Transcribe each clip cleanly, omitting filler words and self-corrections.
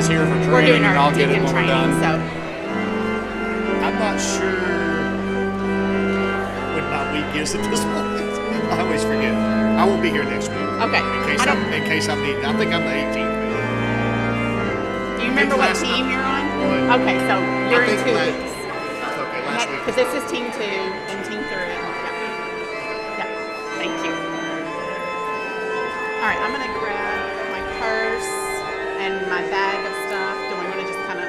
is here for we're training, doing and our I'll get it digging when we're training, done. so. I'm not sure when my week is at this point. I always forget. I won't be here next week. Okay. In case I'm needed. I think I'm the 18th. Do you remember what last team night. you're on? What? Okay, so you're in think 2 last- weeks. Okay, last week. Because this is team 2 and team 3. Yeah. Thank you. All right, I'm gonna grab my purse and my bag of stuff. Do we want to just kind of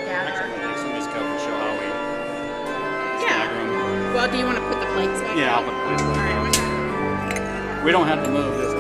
gather? Actually, I'm gonna take some of these cups and show how we Yeah. stagger them. Well, do you want to put the plates back? Yeah, I'll put the plates All back. right. We don't have to move this